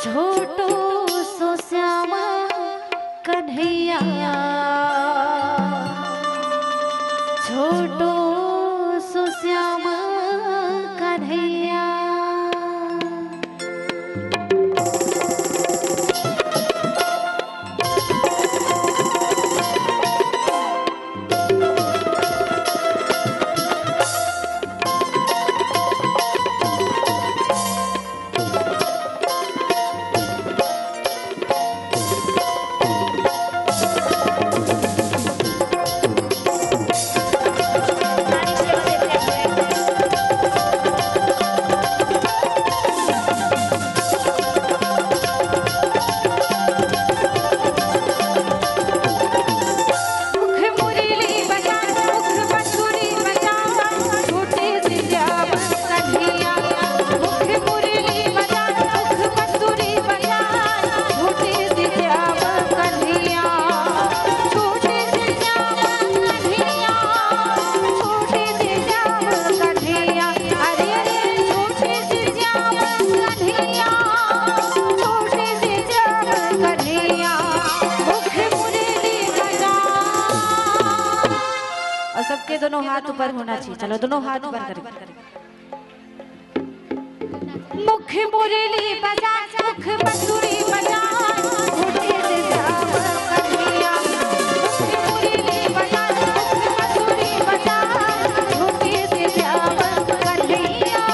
छोटो सो श्यामा कन्हैया, छोटो सो श्यामा कन्हैया। सबके दोनों हाथ ऊपर होना चाहिए। चलो दोनों हाथ ऊपर करें। मुख मुरली बजा, मुख बंसुरी बजा, छोटे से श्याम कन्हैया। मुख मुरली बजा, मुख बंसुरी बजा, छोटे से श्याम कन्हैया।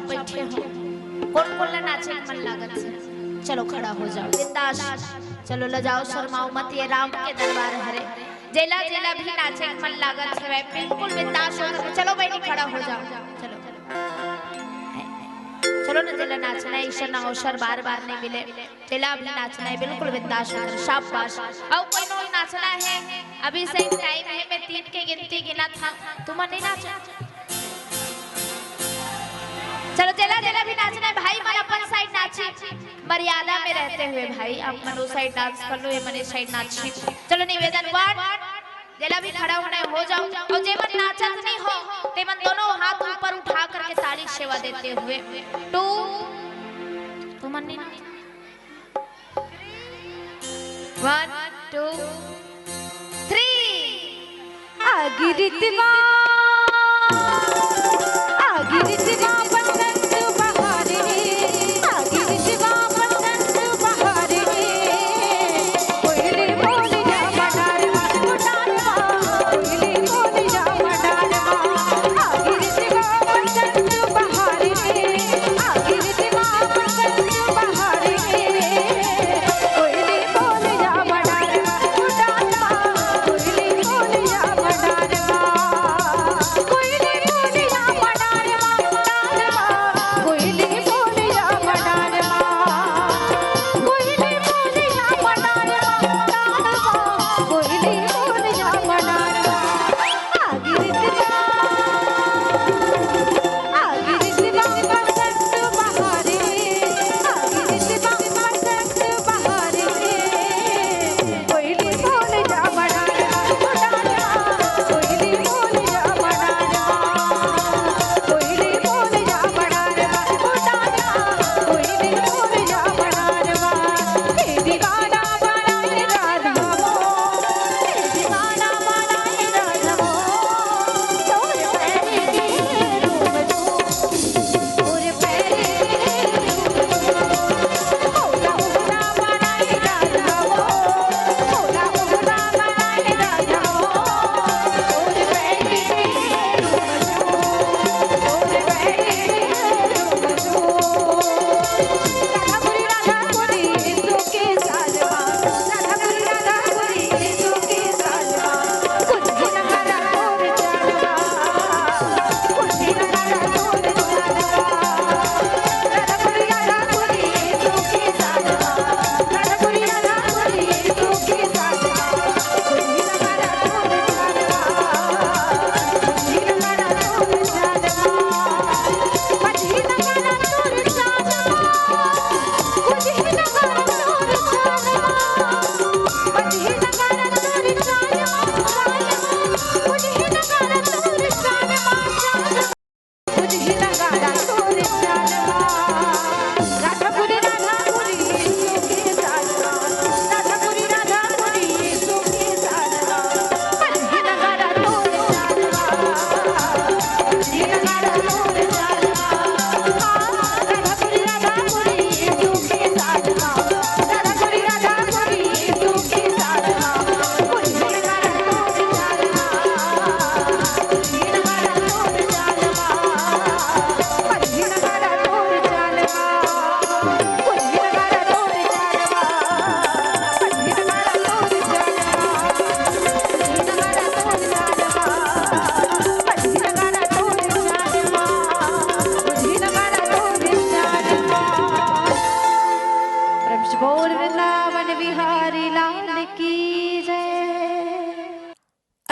बैठे हो कौन कौन नाचे मन लागत से? चलो खड़ा हो जाओ बिंदास। चलो ल जाओ शर्माओ मत, ये राम के दरबार हरे। जेला जेला भी नाचे मन लागत है, बिल्कुल बिंदास हो। चलो बेटी खड़ा हो जाओ। चलो चलो ना जेला नाचना है, ईश्वर ना अवसर बार बार नहीं मिले। जेला भी नाचना है, बिल्कुल बिंदास हो। शाबाश। और कोई नो नाचना है, अभी सही टाइम है, मैं 3 के गिनती गिना था, तुम नहीं नाचो। चलो जेला जेला भी नाचना है भाई, मन अपन साइड नाची, मर्यादा में रहते हुए भाई। आप मनो साइड डांस कर लो, ये मने साइड नाची। चलो निवेदन 1 जेला भी खड़ा होना है, हो जाओ। और जे मन नाचत नहीं हो ते मन दोनों हाथ ऊपर उठा करके ताली सेवा देते हुए 2 तुम मन नहीं नाच 1 2 3 आगे रितवा आगे रितवा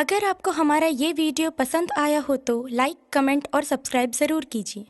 अगर आपको हमारा ये वीडियो पसंद आया हो तो लाइक, कमेंट और सब्सक्राइब ज़रूर कीजिए।